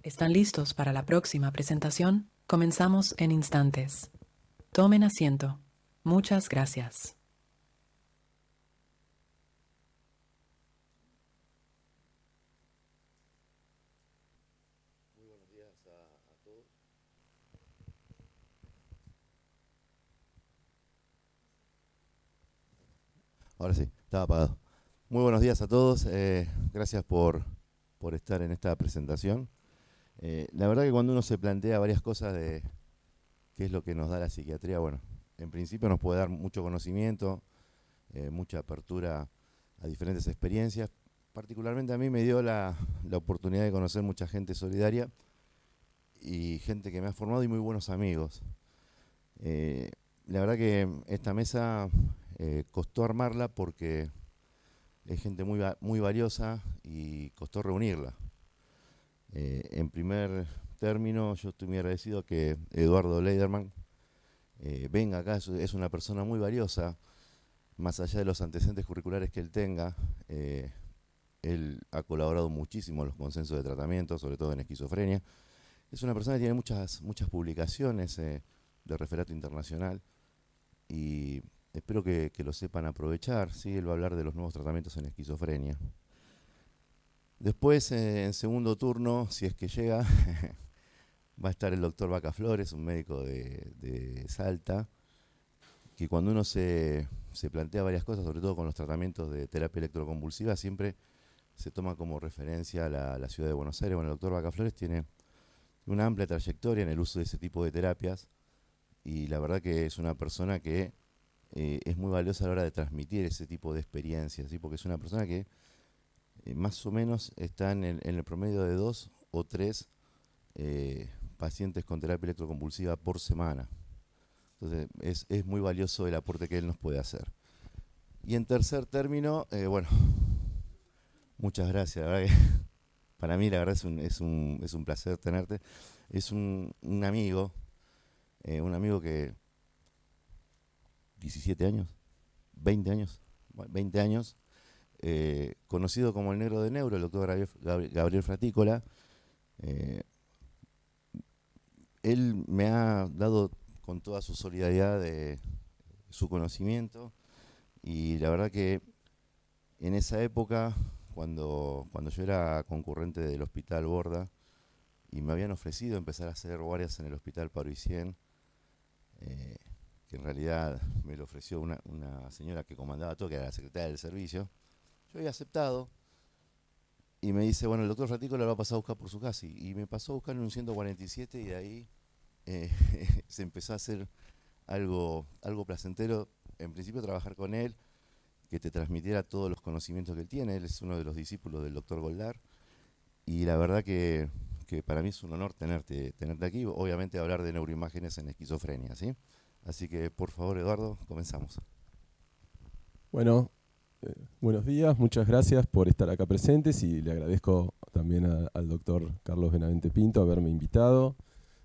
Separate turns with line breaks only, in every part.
¿Están listos para la próxima presentación? Comenzamos en instantes. Tomen asiento. Muchas gracias.
Muy buenos días a todos. Ahora sí, estaba apagado. Muy buenos días a todos. Gracias por estar en esta presentación. La verdad que cuando uno se plantea varias cosas de qué es lo que nos da la psiquiatría, bueno, en principio nos puede dar mucho conocimiento, mucha apertura a diferentes experiencias. Particularmente a mí me dio la oportunidad de conocer mucha gente solidaria y gente que me ha formado y muy buenos amigos. La verdad que esta mesa costó armarla porque es gente muy valiosa y costó reunirla. En primer término, yo estoy muy agradecido que Eduardo Leiderman venga acá, es una persona muy valiosa, más allá de los antecedentes curriculares que él tenga. Él ha colaborado muchísimo en los consensos de tratamiento, sobre todo en esquizofrenia. Es una persona que tiene muchas publicaciones de referato internacional y espero que lo sepan aprovechar. ¿Sí? Él va a hablar de los nuevos tratamientos en esquizofrenia. Después, en segundo turno, si es que llega, va a estar el doctor Vaca Flores, un médico de Salta, que cuando uno se plantea varias cosas, sobre todo con los tratamientos de terapia electroconvulsiva, siempre se toma como referencia a la ciudad de Buenos Aires. Bueno, el doctor Vaca Flores tiene una amplia trayectoria en el uso de ese tipo de terapias y la verdad que es una persona que es muy valiosa a la hora de transmitir ese tipo de experiencias, ¿sí? Porque es una persona que más o menos está en el promedio de 2 o 3 pacientes con terapia electroconvulsiva por semana. Entonces es muy valioso el aporte que él nos puede hacer. Y en tercer término, bueno, muchas gracias. La verdad que para mí la verdad es un placer tenerte. Es un amigo que 17 años, 20 años, 20 años, conocido como el negro de Neuro, el doctor Gabriel Fratícola. Eh, Él me ha dado con toda su solidaridad de su conocimiento y la verdad que en esa época, cuando yo era concurrente del Hospital Borda y me habían ofrecido empezar a hacer guardias en el Hospital Parisien, eh, que en realidad me lo ofreció una señora que comandaba todo, que era la secretaria del servicio, yo había aceptado y me dice, bueno, el doctor Fratícola lo va a pasar a buscar por su casa y me pasó a buscar en un 147 y de ahí eh, se empezó a hacer algo placentero, en principio trabajar con él, que te transmitiera todos los conocimientos que él tiene. Él es uno de los discípulos del doctor Goldar y la verdad que para mí es un honor tenerte aquí, obviamente hablar de neuroimágenes en esquizofrenia, ¿sí? Así que por favor, Eduardo, comenzamos.
Bueno, buenos días, muchas gracias por estar acá presentes y le agradezco también al doctor Carlos Benavente Pinto haberme invitado,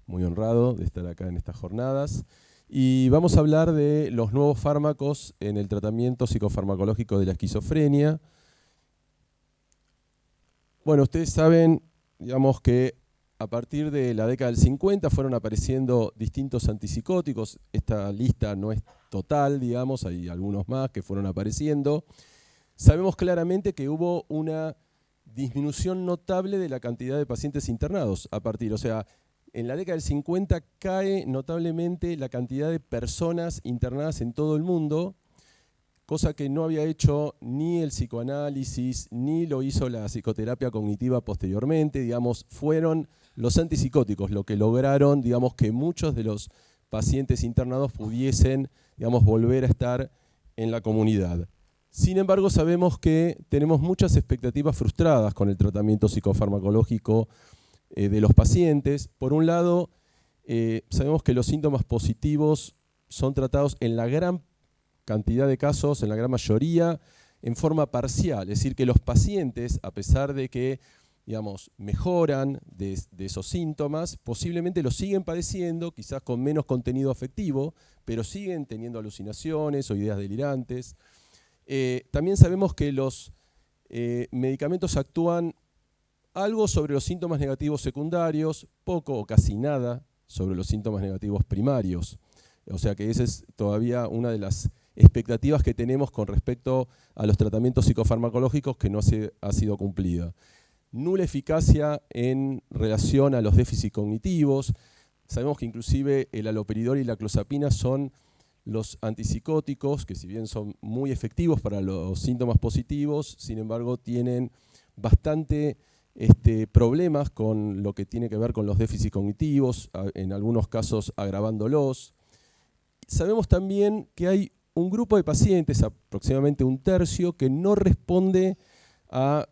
muy honrado de estar acá en estas jornadas. Y vamos a hablar de los nuevos fármacos en el tratamiento psicofarmacológico de la esquizofrenia. Bueno, ustedes saben, digamos, que a partir de la década del 50 fueron apareciendo distintos antipsicóticos. Esta lista no es total, digamos, hay algunos más que fueron apareciendo. Sabemos claramente que hubo una disminución notable de la cantidad de pacientes internados a partir, o sea, en la década del 50 cae notablemente la cantidad de personas internadas en todo el mundo, cosa que no había hecho ni el psicoanálisis, ni lo hizo la psicoterapia cognitiva posteriormente. Digamos, fueron los antipsicóticos lo que lograron, digamos, que muchos de los pacientes internados pudiesen, digamos, volver a estar en la comunidad. Sin embargo, sabemos que tenemos muchas expectativas frustradas con el tratamiento psicofarmacológico de los pacientes. Por un lado, sabemos que los síntomas positivos son tratados en la gran cantidad de casos, en la gran mayoría, en forma parcial. Es decir, que los pacientes, a pesar de que, digamos, mejoran de esos síntomas, posiblemente los siguen padeciendo, quizás con menos contenido afectivo, pero siguen teniendo alucinaciones o ideas delirantes. También sabemos que los medicamentos actúan algo sobre los síntomas negativos secundarios, poco o casi nada sobre los síntomas negativos primarios. O sea que esa es todavía una de las expectativas que tenemos con respecto a los tratamientos psicofarmacológicos que no ha sido cumplida. Nula eficacia en relación a los déficits cognitivos. Sabemos que inclusive el haloperidol y la clozapina son los antipsicóticos, que si bien son muy efectivos para los síntomas positivos, sin embargo tienen bastante problemas con lo que tiene que ver con los déficits cognitivos, en algunos casos agravándolos. Sabemos también que hay un grupo de pacientes, aproximadamente un tercio, que no responde a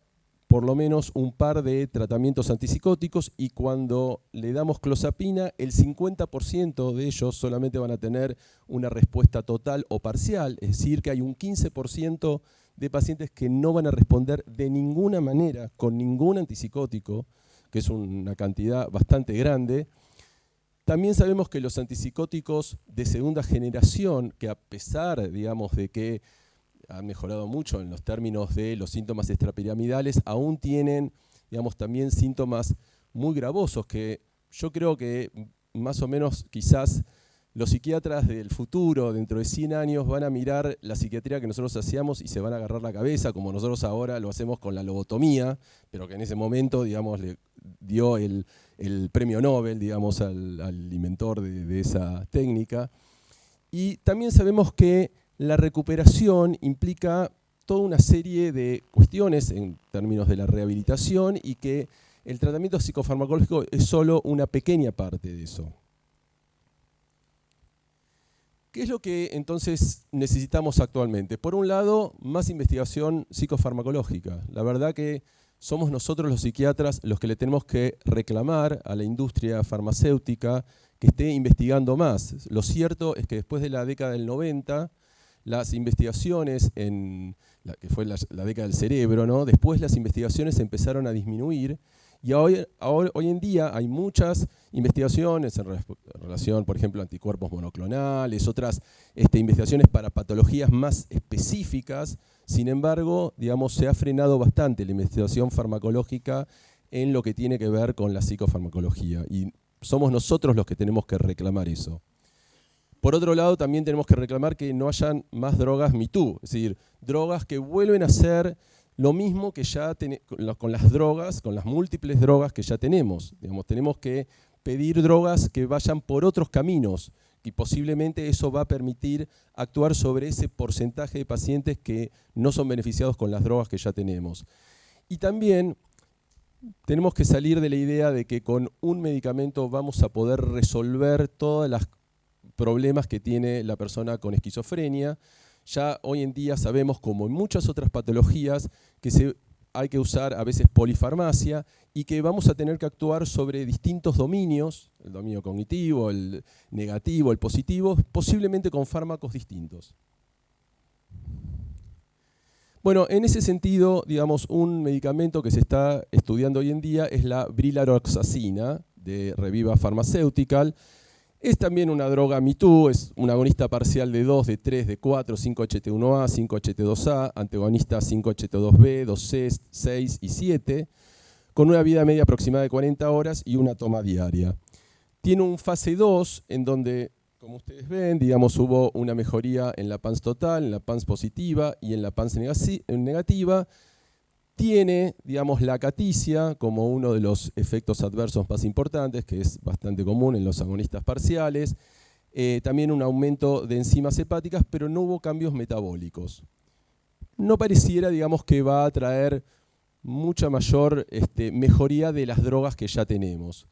por lo menos un par de tratamientos antipsicóticos, y cuando le damos clozapina, el 50% de ellos solamente van a tener una respuesta total o parcial, es decir, que hay un 15% de pacientes que no van a responder de ninguna manera con ningún antipsicótico, que es una cantidad bastante grande. También sabemos que los antipsicóticos de segunda generación, que a pesar, digamos, de que han mejorado mucho en los términos de los síntomas extrapiramidales, aún tienen, digamos, también síntomas muy gravosos que yo creo que más o menos quizás los psiquiatras del futuro, dentro de 100 años, van a mirar la psiquiatría que nosotros hacíamos y se van a agarrar la cabeza, como nosotros ahora lo hacemos con la lobotomía, pero que en ese momento, digamos, le dio el premio Nobel, digamos, al inventor de esa técnica. Y también sabemos que la recuperación implica toda una serie de cuestiones en términos de la rehabilitación y que el tratamiento psicofarmacológico es solo una pequeña parte de eso. ¿Qué es lo que entonces necesitamos actualmente? Por un lado, más investigación psicofarmacológica. La verdad que somos nosotros los psiquiatras los que le tenemos que reclamar a la industria farmacéutica que esté investigando más. Lo cierto es que después de la década del 90, las investigaciones que fue la década del cerebro, ¿no? Después las investigaciones empezaron a disminuir y hoy en día hay muchas investigaciones en relación, por ejemplo, a anticuerpos monoclonales, otras investigaciones para patologías más específicas. Sin embargo, digamos, se ha frenado bastante la investigación farmacológica en lo que tiene que ver con la psicofarmacología y somos nosotros los que tenemos que reclamar eso. Por otro lado, también tenemos que reclamar que no hayan más drogas Me Too, es decir, drogas que vuelven a ser lo mismo que ya con las drogas, con las múltiples drogas que ya tenemos. Digamos, tenemos que pedir drogas que vayan por otros caminos y posiblemente eso va a permitir actuar sobre ese porcentaje de pacientes que no son beneficiados con las drogas que ya tenemos. Y también tenemos que salir de la idea de que con un medicamento vamos a poder resolver todos los problemas que tiene la persona con esquizofrenia. Ya hoy en día sabemos, como en muchas otras patologías, que hay que usar a veces polifarmacia y que vamos a tener que actuar sobre distintos dominios, el dominio cognitivo, el negativo, el positivo, posiblemente con fármacos distintos. Bueno, en ese sentido, digamos, un medicamento que se está estudiando hoy en día es la brilaroxazina de Reviva Pharmaceutical. Es también una droga Me Too, es un agonista parcial de 2, de 3, de 4, 5-HT1A, 5-HT2A, antagonista 5-HT2B, 2C, 6 y 7, con una vida media aproximada de 40 horas y una toma diaria. Tiene un fase 2 en donde, como ustedes ven, digamos, hubo una mejoría en la PANSS total, en la PANSS positiva y en la PANSS negativa. Tiene, digamos, la acaticia como uno de los efectos adversos más importantes, que es bastante común en los agonistas parciales. También un aumento de enzimas hepáticas, pero no hubo cambios metabólicos. No pareciera, digamos, que va a traer mucha mayor mejoría de las drogas que ya tenemos.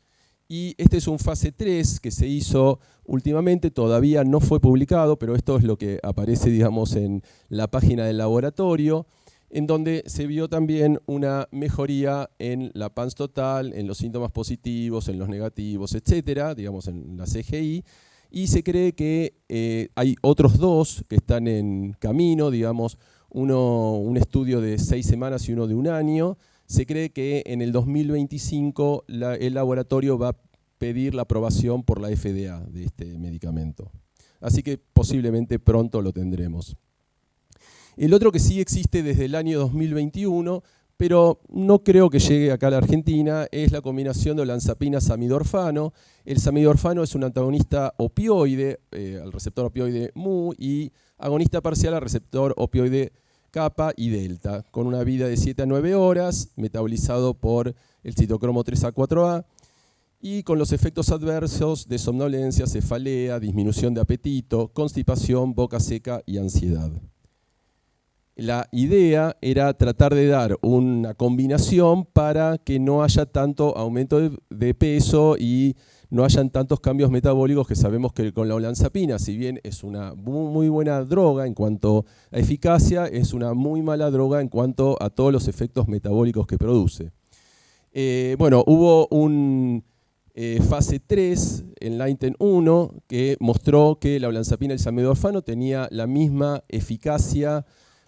Y este es un fase 3 que se hizo últimamente, todavía no fue publicado, pero esto es lo que aparece, digamos, en la página del laboratorio, en donde se vio también una mejoría en la PANSS total, en los síntomas positivos, en los negativos, etcétera, digamos en la CGI, y se cree que hay otros dos que están en camino, digamos, un estudio de 6 semanas y uno de 1 año. Se cree que en el 2025 el laboratorio va a pedir la aprobación por la FDA de este medicamento. Así que posiblemente pronto lo tendremos. El otro que sí existe desde el año 2021, pero no creo que llegue acá a la Argentina, es la combinación de olanzapina-samidorfano. El samidorfano es un antagonista opioide al receptor opioide mu y agonista parcial al receptor opioide kappa y delta, con una vida de 7 a 9 horas, metabolizado por el citocromo 3A4A, y con los efectos adversos de somnolencia, cefalea, disminución de apetito, constipación, boca seca y ansiedad. La idea era tratar de dar una combinación para que no haya tanto aumento de peso y no hayan tantos cambios metabólicos, que sabemos que con la olanzapina, si bien es una muy buena droga en cuanto a eficacia, es una muy mala droga en cuanto a todos los efectos metabólicos que produce. Bueno, hubo un fase 3, Enlighten 1, que mostró que la olanzapina y el samidorfano tenía la misma eficacia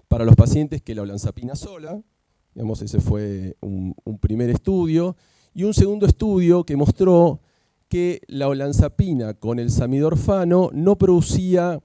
para los pacientes que la olanzapina sola. Digamos, ese fue un primer estudio. Y un segundo estudio que mostró que la olanzapina con el samidorfano no producía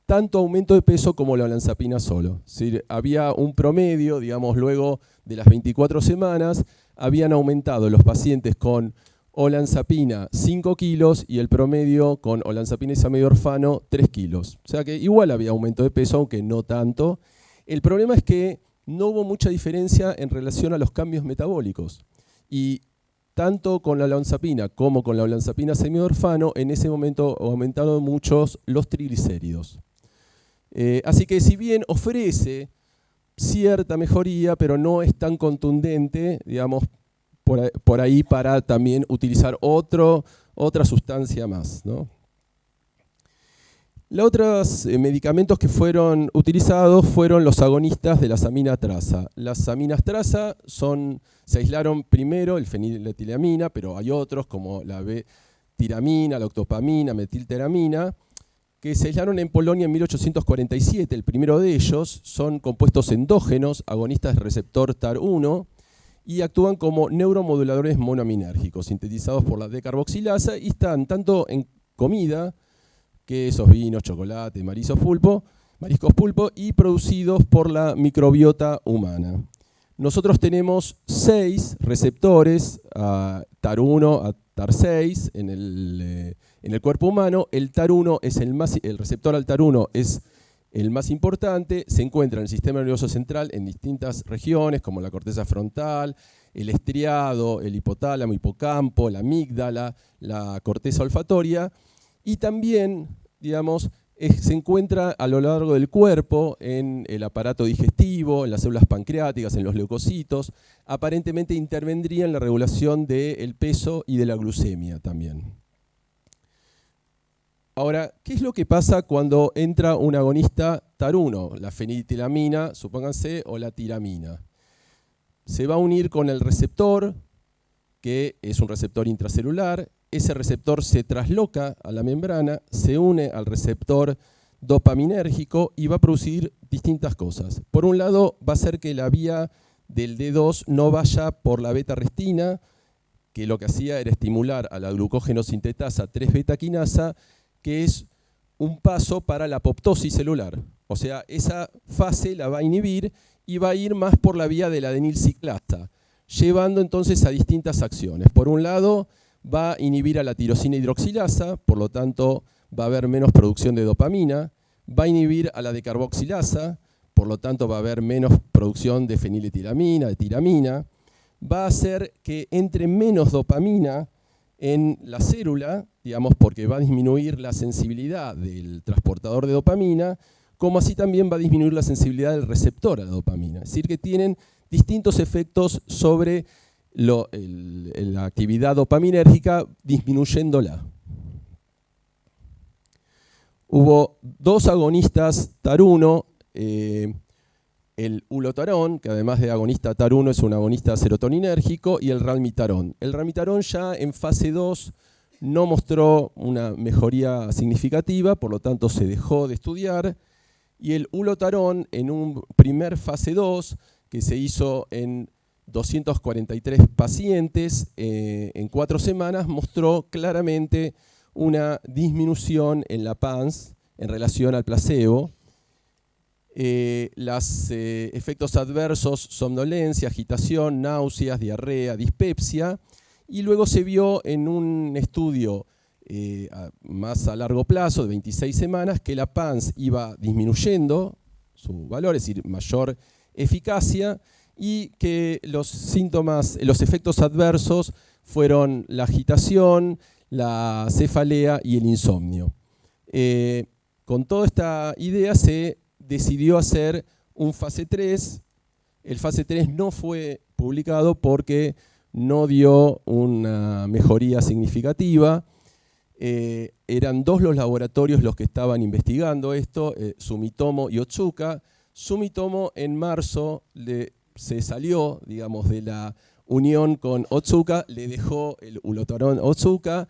tanto aumento de peso como la olanzapina solo. Es decir, había un promedio, digamos, luego de las 24 semanas, habían aumentado los pacientes con olanzapina 5 kilos y el promedio con olanzapina y samidorfano 3 kilos. O sea que igual había aumento de peso, aunque no tanto. El problema es que no hubo mucha diferencia en relación a los cambios metabólicos. Y tanto con la olanzapina como con la olanzapina samidorfano, en ese momento aumentaron muchos los triglicéridos. Así que si bien ofrece cierta mejoría, pero no es tan contundente, digamos, por ahí para también utilizar otra sustancia más, ¿no? Los otros medicamentos que fueron utilizados fueron los agonistas de las aminas traza. Las aminas traza se aislaron primero el feniletilamina, pero hay otros como la B-tiramina, la octopamina, metilteramina, que se aislaron en Polonia en 1847. El primero de ellos son compuestos endógenos, agonistas del receptor TAR1, y actúan como neuromoduladores monoaminérgicos, sintetizados por la D-carboxilasa, y están tanto en comida, quesos, vinos, chocolate, mariscos pulpo, y producidos por la microbiota humana. Nosotros tenemos 6 receptores, a TAR1 a TAR6 en el cuerpo humano. El TAR1 es el receptor al TAR1 es el más importante, se encuentra en el sistema nervioso central en distintas regiones, como la corteza frontal, el estriado, el hipotálamo, hipocampo, la amígdala, la corteza olfatoria, y también, digamos, se encuentra a lo largo del cuerpo, en el aparato digestivo, en las células pancreáticas, en los leucocitos. Aparentemente intervendría en la regulación del peso y de la glucemia también. Ahora, ¿qué es lo que pasa cuando entra un agonista TAR1? La feniletilamina, supónganse, o la tiramina. Se va a unir con el receptor, que es un receptor intracelular. Ese receptor se trasloca a la membrana, se une al receptor dopaminérgico y va a producir distintas cosas. Por un lado, va a hacer que la vía del D2 no vaya por la beta-arrestina, que lo que hacía era estimular a la glucógeno sintetasa 3-beta-quinasa, que es un paso para la apoptosis celular. O sea, esa fase la va a inhibir y va a ir más por la vía de la adenilciclasa, llevando entonces a distintas acciones. Por un lado, va a inhibir a la tirosina hidroxilasa, por lo tanto va a haber menos producción de dopamina, va a inhibir a la decarboxilasa, por lo tanto va a haber menos producción de feniletilamina, de tiramina, va a hacer que entre menos dopamina en la célula, digamos, porque va a disminuir la sensibilidad del transportador de dopamina, como así también va a disminuir la sensibilidad del receptor a la dopamina. Es decir, que tienen distintos efectos sobre la actividad dopaminérgica, disminuyéndola. Hubo 2 agonistas TAR1, el ulotarón, que además de agonista TAR1 es un agonista serotoninérgico, y el ralmitarón. El ralmitarón ya en fase 2 no mostró una mejoría significativa, por lo tanto se dejó de estudiar, y el ulotarón en un primer fase 2 que se hizo en 243 pacientes en 4 semanas, mostró claramente una disminución en la PANSS en relación al placebo. Los efectos adversos, somnolencia, agitación, náuseas, diarrea, dispepsia, y luego se vio en un estudio más a largo plazo, de 26 semanas, que la PANSS iba disminuyendo su valor, es decir, mayor eficacia, y que los síntomas, los efectos adversos fueron la agitación, la cefalea y el insomnio. Con toda esta idea se decidió hacer un fase 3. El fase 3 no fue publicado porque no dio una mejoría significativa. Eran 2 los laboratorios los que estaban investigando esto, Sumitomo y Otsuka. Sumitomo en marzo se salió, digamos, de la unión con Otsuka, le dejó el ulotarón a Otsuka.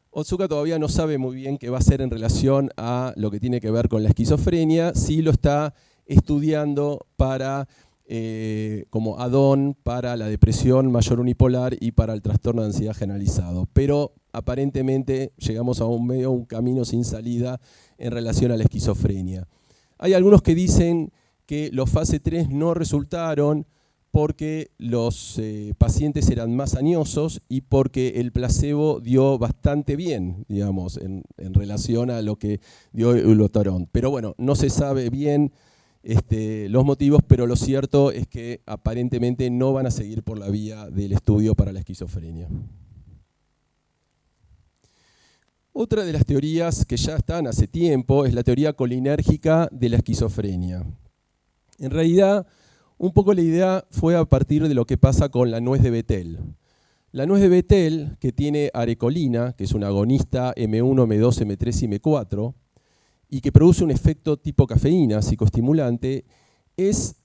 Otsuka todavía no sabe muy bien qué va a hacer en relación a lo que tiene que ver con la esquizofrenia, sí lo está estudiando para, como add-on para la depresión mayor unipolar y para el trastorno de ansiedad generalizado. Pero aparentemente llegamos a un camino sin salida en relación a la esquizofrenia. Hay algunos que dicen que los fase 3 no resultaron porque los pacientes eran más añosos y porque el placebo dio bastante bien, digamos, en relación a lo que dio el ulotarón. Pero bueno, no se sabe bien los motivos, pero lo cierto es que aparentemente no van a seguir por la vía del estudio para la esquizofrenia. Otra de las teorías que ya están hace tiempo es la teoría colinérgica de la esquizofrenia. En realidad, un poco la idea fue a partir de lo que pasa con la nuez de Betel. La nuez de Betel, que tiene arecolina, que es un agonista M1, M2, M3 y M4, y que produce un efecto tipo cafeína, psicoestimulante, es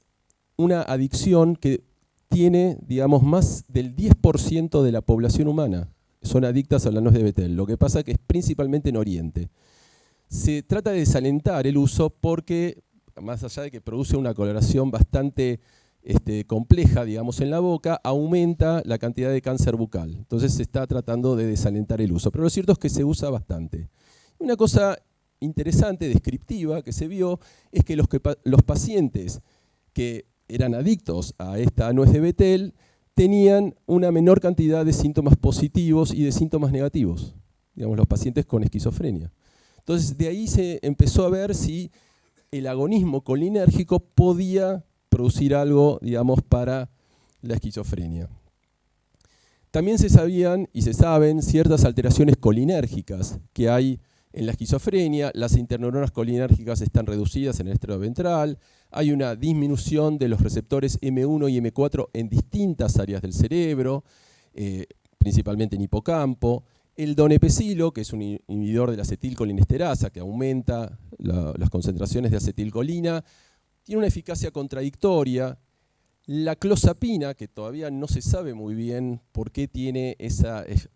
una adicción que tiene, digamos, más del 10% de la población humana. Son adictas a la nuez de Betel. Lo que pasa es que es principalmente en Oriente. Se trata de desalentar el uso porque, más allá de que produce una coloración bastante compleja, digamos, en la boca, aumenta la cantidad de cáncer bucal. Entonces se está tratando de desalentar el uso. Pero lo cierto es que se usa bastante. Una cosa interesante, descriptiva, que se vio, es que los pacientes que eran adictos a esta nuez de Betel tenían una menor cantidad de síntomas positivos y de síntomas negativos, digamos, los pacientes con esquizofrenia. Entonces, de ahí se empezó a ver si el agonismo colinérgico podía producir algo, digamos, para la esquizofrenia. También se sabían y se saben ciertas alteraciones colinérgicas que hay en la esquizofrenia. Las interneuronas colinérgicas están reducidas en el estriado ventral, hay una disminución de los receptores M1 y M4 en distintas áreas del cerebro, principalmente en hipocampo. El donepezilo, que es un inhibidor de la acetilcolinesterasa, que aumenta las concentraciones de acetilcolina, tiene una eficacia contradictoria. La clozapina, que todavía no se sabe muy bien por qué tiene ese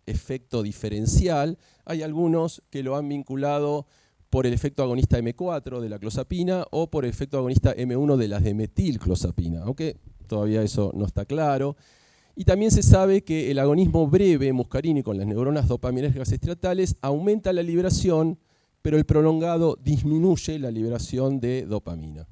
efecto diferencial, hay algunos que lo han vinculado por el efecto agonista M4 de la clozapina o por el efecto agonista M1 de las de metilclozapina, aunque todavía eso no está claro. Y también se sabe que el agonismo breve muscarínico con las neuronas dopaminérgicas estriatales aumenta la liberación, pero el prolongado disminuye la liberación de dopamina.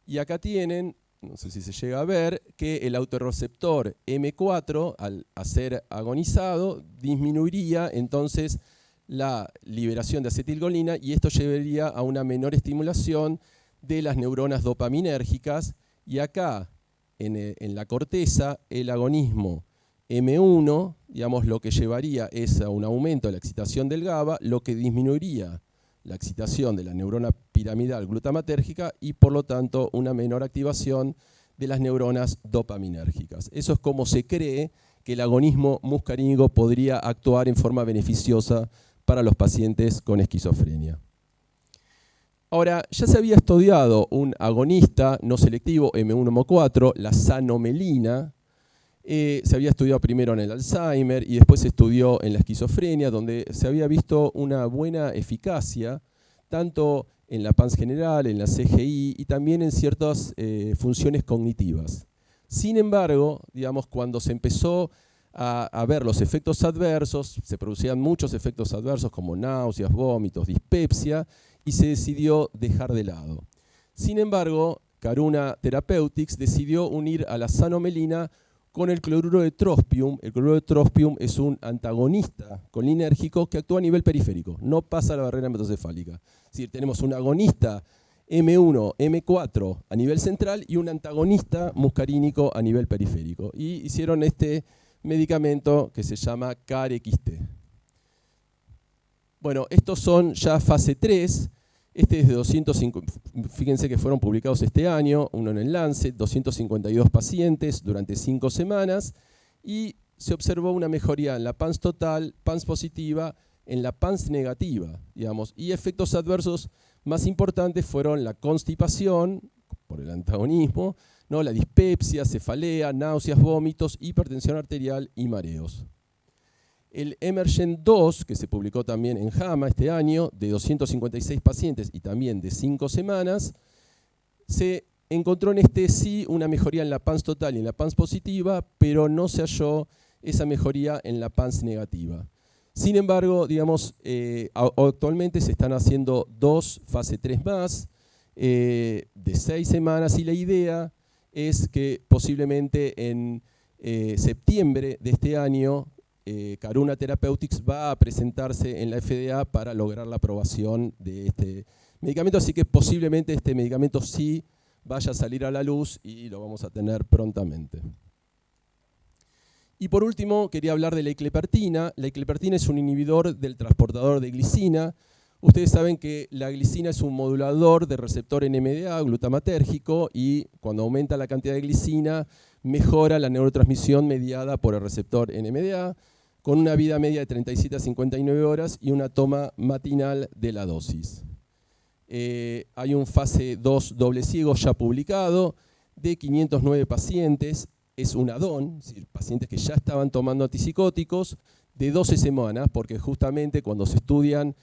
Y acá tienen, no sé si se llega a ver, que el autorreceptor M4, al ser agonizado, disminuiría entonces la liberación de acetilcolina y esto llevaría a una menor estimulación de las neuronas dopaminérgicas. Y acá, en la corteza, el agonismo M1, digamos, lo que llevaría es a un aumento de la excitación del GABA, lo que disminuiría la excitación de la neurona piramidal glutamatérgica y por lo tanto una menor activación de las neuronas dopaminérgicas. Eso es como se cree que el agonismo muscarínico podría actuar en forma beneficiosa para los pacientes con esquizofrenia. Ahora, ya se había estudiado un agonista no selectivo M1-M4, la xanomelina. Se había estudiado primero en el Alzheimer y después se estudió en la esquizofrenia, donde se había visto una buena eficacia, tanto en la PANSS general, en la CGI y también en ciertas funciones cognitivas. Sin embargo, digamos, cuando se empezó a ver los efectos adversos, se producían muchos efectos adversos como náuseas, vómitos, dispepsia, y se decidió dejar de lado. Sin embargo, Karuna Therapeutics decidió unir a la sanomelina con el cloruro de trospium. El cloruro de trospium es un antagonista colinérgico que actúa a nivel periférico, no pasa la barrera hematocefálica. Es decir, tenemos un agonista M1, M4 a nivel central y un antagonista muscarínico a nivel periférico. Y hicieron este medicamento que se llama CARXT. Bueno, estos son ya fase 3. Este es de 205, fíjense que fueron publicados este año, uno en el Lancet, 252 pacientes durante 5 semanas, y se observó una mejoría en la PANSS total, PANSS positiva, en la PANSS negativa, digamos, y efectos adversos más importantes fueron la constipación, por el antagonismo, ¿no? La dispepsia, cefalea, náuseas, vómitos, hipertensión arterial y mareos. El Emergent 2, que se publicó también en JAMA este año, de 256 pacientes y también de 5 semanas, se encontró en este sí una mejoría en la PANSS total y en la PANSS positiva, pero no se halló esa mejoría en la PANSS negativa. Sin embargo, digamos, actualmente se están haciendo 2 fase 3 más, de 6 semanas, y la idea es que posiblemente en septiembre de este año Karuna Therapeutics va a presentarse en la FDA para lograr la aprobación de este medicamento, así que posiblemente este medicamento sí vaya a salir a la luz y lo vamos a tener prontamente. Y por último, quería hablar de la iclepertina. La iclepertina es un inhibidor del transportador de glicina. Ustedes saben que la glicina es un modulador de receptor NMDA glutamatérgico, y cuando aumenta la cantidad de glicina mejora la neurotransmisión mediada por el receptor NMDA, con una vida media de 37 a 59 horas y una toma matinal de la dosis. Hay un fase 2 doble ciego ya publicado de 509 pacientes. Es un add-on, es decir, pacientes que ya estaban tomando antipsicóticos de 12 semanas, porque justamente cuando se estudian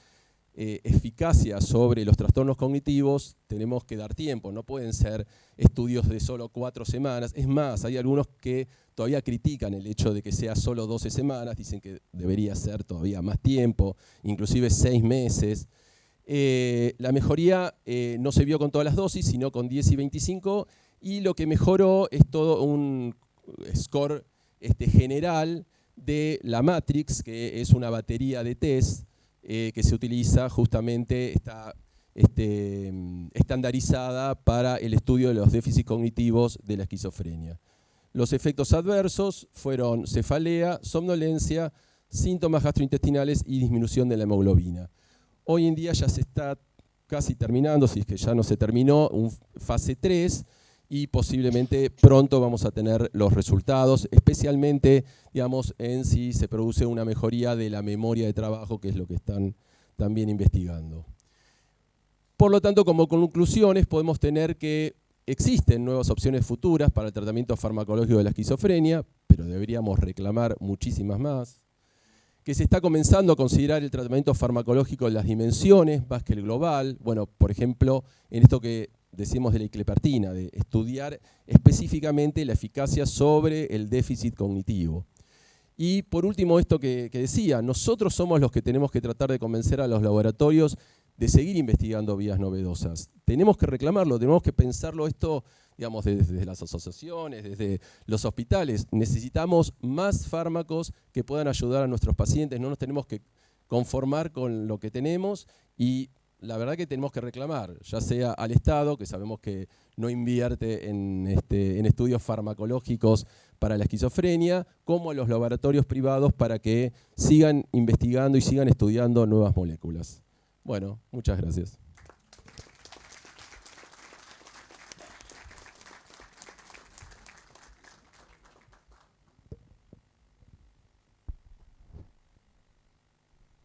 eficacia sobre los trastornos cognitivos tenemos que dar tiempo, no pueden ser estudios de solo 4 semanas. Es más, hay algunos que todavía critican el hecho de que sea solo 12 semanas, dicen que debería ser todavía más tiempo, inclusive 6 meses. La mejoría no se vio con todas las dosis, sino con 10 y 25, y lo que mejoró es todo un score general de la Matrix, que es una batería de test que se utiliza justamente, está estandarizada para el estudio de los déficits cognitivos de la esquizofrenia. Los efectos adversos fueron cefalea, somnolencia, síntomas gastrointestinales y disminución de la hemoglobina. Hoy en día ya se está casi terminando, si es que ya no se terminó, un fase 3, y posiblemente pronto vamos a tener los resultados, especialmente, digamos, en si se produce una mejoría de la memoria de trabajo, que es lo que están también investigando. Por lo tanto, como conclusiones, podemos tener que existen nuevas opciones futuras para el tratamiento farmacológico de la esquizofrenia, pero deberíamos reclamar muchísimas más. Que se está comenzando a considerar el tratamiento farmacológico de las dimensiones más que el global. Bueno, por ejemplo, en esto que decimos de la iclepertina, de estudiar específicamente la eficacia sobre el déficit cognitivo. Y por último, esto que decía, nosotros somos los que tenemos que tratar de convencer a los laboratorios de seguir investigando vías novedosas. Tenemos que reclamarlo, tenemos que pensarlo esto, digamos, desde las asociaciones, desde los hospitales. Necesitamos más fármacos que puedan ayudar a nuestros pacientes, no nos tenemos que conformar con lo que tenemos, y la verdad que tenemos que reclamar, ya sea al Estado, que sabemos que no invierte en estudios farmacológicos para la esquizofrenia, como a los laboratorios privados para que sigan investigando y sigan estudiando nuevas moléculas. Bueno, muchas gracias.